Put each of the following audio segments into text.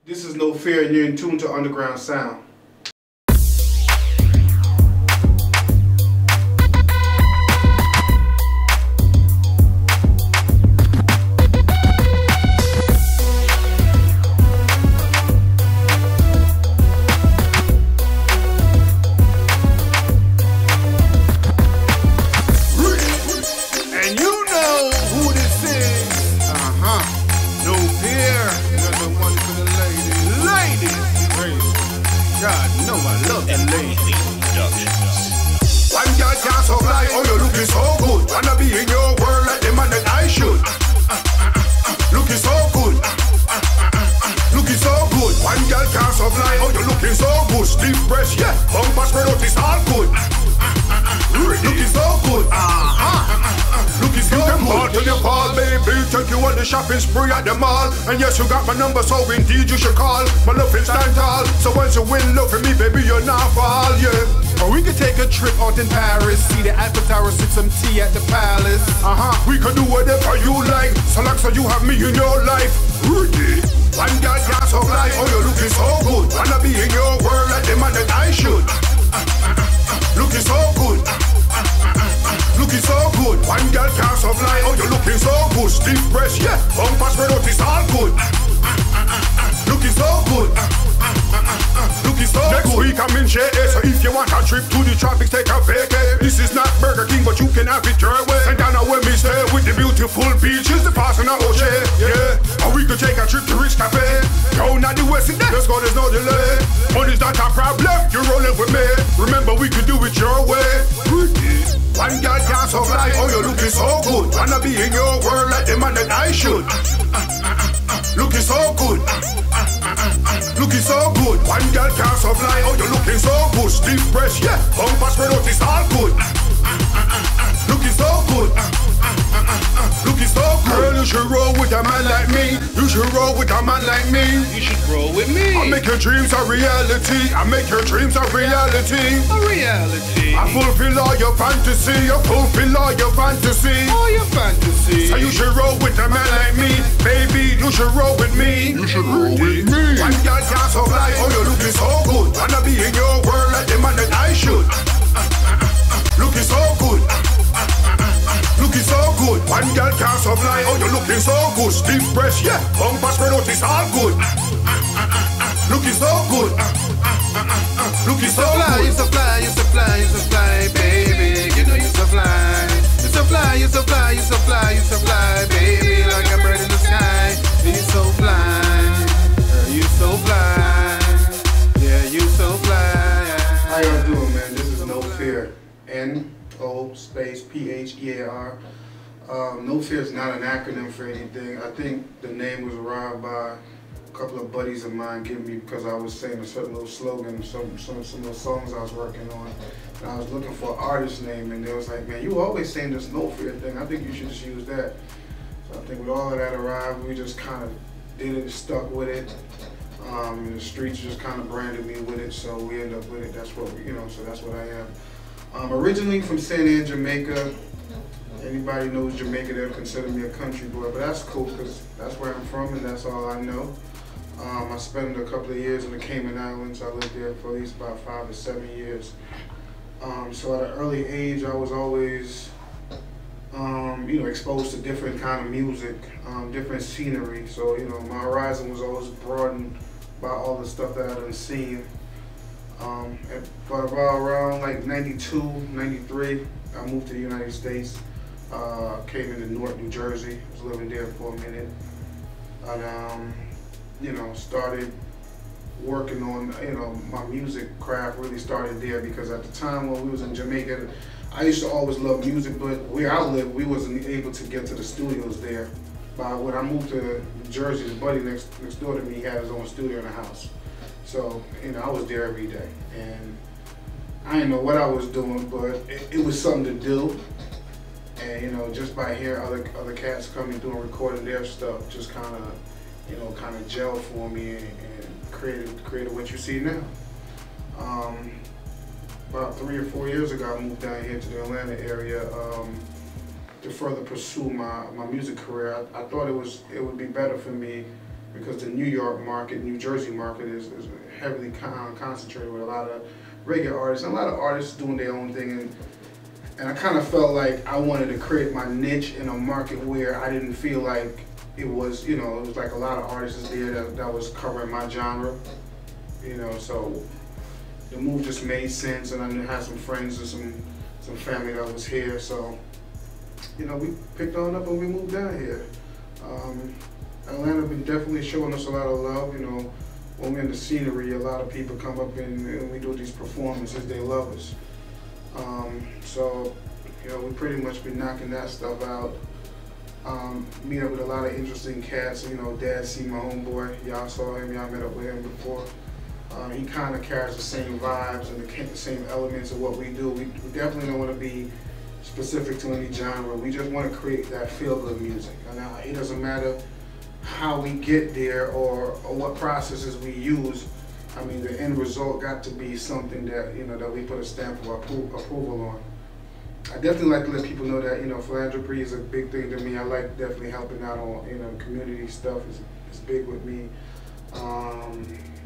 This is No Fear, and you're in tune to underground sound. Shopping spree at the mall, and yes, you got my number, so indeed you should call. My love is stand tall, so once you win love for me, baby, you're not fall, yeah. Or we could take a trip out in Paris, see the Eiffel Tower, sip some tea at the palace. We could do whatever you like, so long as you have me in your life. Rudy, one girl can't supply, oh, you're looking so good. Wanna be in your world like the man that I should. Looking so good. Looking so good, one girl can't supply. Oh, you're looking so good, stiff breast, yeah. Bumper spread out, it's all good. Looking so good. Looking so good. Next week I'm in Shea, so if you want a trip to the tropics, take a vacay. This is not Burger King, but you can have it your way. And down where we stay with the beautiful beaches, the Pass and the O'Shea, yeah. Or we could take a trip to Rich Cafe. Down at the West End, let's go, there's no delay. Money's not a problem, you're rolling with me. Remember, we could do it your way. One girl can't supply, oh, you're looking so good. Wanna be in your world like the man that I should. Looking so good. Looking so good. One girl can't supply, oh, you're looking so good. Stiff breast, yeah. Bumper spread out, it's all good. Looking so good. Looking so good. Girl, you should roll with a man like me. You should roll with a man like me. You should roll with me. I make your dreams a reality. I make your dreams a reality. A reality. I fulfill all your fantasy. I fulfill all your fantasy. All your fantasy. So you should roll with a man like me. Baby, you should roll with me. You should roll with me. One girl can't supply, oh, you're looking so good. Wanna be in your world like the man that I should. Looking so good. Looking so good. One girl can't supply, oh, you're looking so good. Stiff breast, yeah. Bumper spread out, it's all good. Looking so good. Looking so good. You so fly, you so fly, you so fly, baby. You know you so fly. You so fly, you so fly, you so fly, you so fly, baby. Like a bird in the sky. You so fly. You so fly. Yeah, you so fly. How y'all doing, man? This is No Fear. N-O space P-H-E-A-R. No Fear is not an acronym for anything. I think the name was arrived by a couple of buddies of mine giving me because I was saying a certain little slogan, some of the songs I was working on. And I was looking for an artist name, and they was like, man, you always saying this No Fear thing. I think you should just use that. So I think with all of that arrived, we just kind of did it, stuck with it. And the streets just kind of branded me with it, so we ended up with it. That's what, so that's what I am. Originally from St. Ann, Jamaica. Anybody knows Jamaica, they'll consider me a country boy, but that's cool because that's where I'm from and that's all I know. I spent a couple of years in the Cayman Islands. I lived there for at least about 5 to 7 years. So at an early age, I was always, exposed to different kind of music, different scenery. So, my horizon was always broadened by all the stuff that I done seen. But about around like 92, 93, I moved to the United States. Came into Newark, New Jersey. Was living there for a minute. And, started working on, my music craft really started there because at the time when we was in Jamaica, I used to always love music, but where I lived, we wasn't able to get to the studios there. But when I moved to New Jersey, the buddy next door to me, he had his own studio in the house. So, I was there every day. And I didn't know what I was doing, but it was something to do. And, just by hearing other cats coming through and recording their stuff, just kind of gelled for me and created what you see now. About 3 or 4 years ago, I moved down here to the Atlanta area to further pursue my music career. I thought it would be better for me because the New York market, New Jersey market is heavily concentrated with a lot of reggae artists and a lot of artists doing their own thing. And I kind of felt like I wanted to create my niche in a market where I didn't feel like it was, you know, it was like a lot of artists there that was covering my genre, you know, so the move just made sense, and I had some friends and some family that was here, so, you know, we picked on up and we moved down here. Atlanta been definitely showing us a lot of love, you know, when we're in the scenery, a lot of people come up and we do these performances, they love us. So, you know, we pretty much been knocking that stuff out. Meet up with a lot of interesting cats, you know, Dad C, my homeboy, y'all saw him, y'all met up with him before. He kind of carries the same vibes and the same elements of what we do. We definitely don't want to be specific to any genre. We just want to create that feel-good music. Now, it doesn't matter how we get there or what processes we use. I mean, the end result got to be something that, you know, that we put a stamp of approval on. I definitely like to let people know that, you know, philanthropy is a big thing to me. I like definitely helping out on, you know, community stuff is big with me.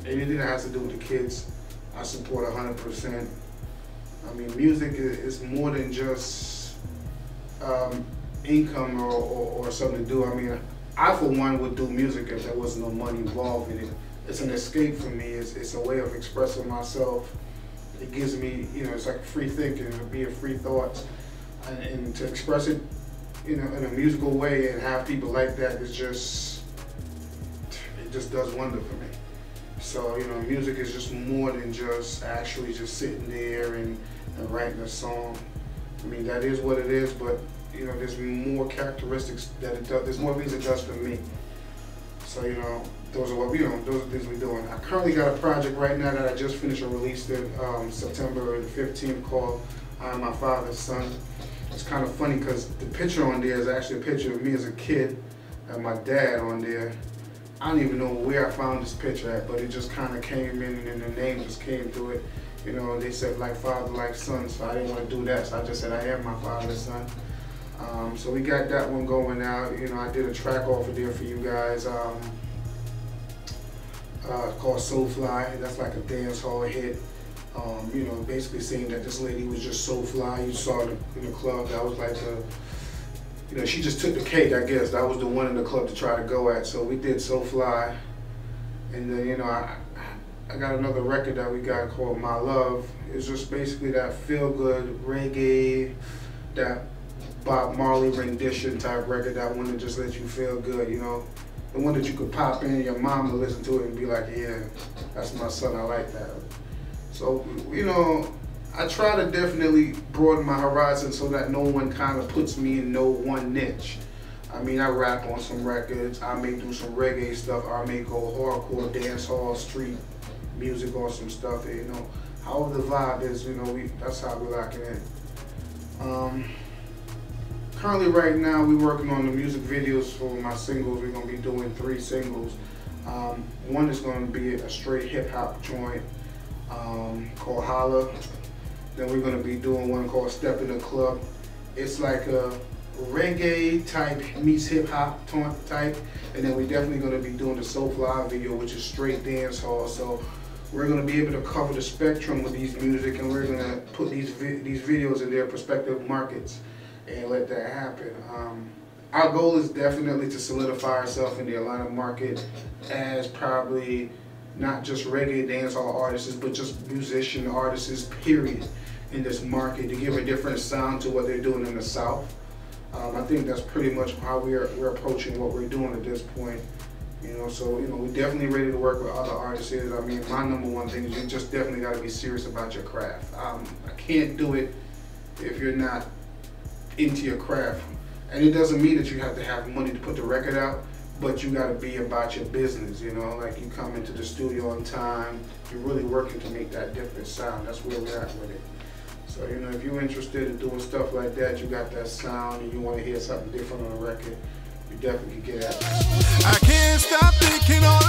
Anything that has to do with the kids, I support 100%. I mean, music is more than just income or something to do. I mean, I for one would do music if there was no money involved in it. It's an escape for me. It's a way of expressing myself. It gives me, you know, it's like free thinking, it'll be a free thoughts, and to express it, you know, in a musical way and have people like that is just, it just does wonder for me. So, you know, music is just more than just actually just sitting there and writing a song. I mean, that is what it is, but, you know, there's more characteristics that it does, there's more things it does for me. So, you know, those are what, you know, those are things we're doing. I currently got a project right now that I just finished and released it September the 15th called I Am My Father's Son. It's kind of funny because the picture on there is actually a picture of me as a kid and my dad on there. I don't even know where I found this picture at, but it just kind of came in and then the name just came through it. You know, they said like father, like son, so I didn't want to do that, so I just said I am my father's son. So we got that one going now. You know, I did a track off of there for you guys called So Fly. That's like a dancehall hit. You know, basically saying that this lady was just so fly. You saw her in the club. That was like the, you know, she just took the cake, I guess. That was the one in the club to try to go at. So we did So Fly. And then, you know, I got another record that we got called My Love. It's just basically that feel-good reggae, that Bob Marley rendition type record, that one that just lets you feel good, you know. The one that you could pop in and your mom would listen to it and be like, yeah, that's my son, I like that. So, you know, I try to definitely broaden my horizon so that no one kind of puts me in no one niche. I mean, I rap on some records, I may do some reggae stuff, I may go hardcore, dancehall, street music or some stuff, you know. However the vibe is, you know, that's how we're locking in. Currently right now we're working on the music videos for my singles. We're going to be doing 3 singles. One is going to be a straight hip hop joint called Holla. Then we're going to be doing one called Step in the Club. It's like a reggae type meets hip hop type. And then we're definitely going to be doing the So Fly video, which is straight dancehall. So we're going to be able to cover the spectrum with these music, and we're going to put these videos in their respective markets and let that happen. Our goal is definitely to solidify ourselves in the Atlanta market as probably not just reggae dancehall artists, but just musician artists, period, in this market, to give a different sound to what they're doing in the South. I think that's pretty much how we're approaching what we're doing at this point. You know, so, you know, we're definitely ready to work with other artists. I mean, my #1 thing is you just definitely got to be serious about your craft. I can't do it if you're not into your craft. And it doesn't mean that you have to have money to put the record out, but you got to be about your business, you know, like you come into the studio on time, you're really working to make that different sound. That's where we're at with it. So, you know, if you're interested in doing stuff like that, you got that sound and you want to hear something different on a record, you definitely can get at it. I can't stop thinking all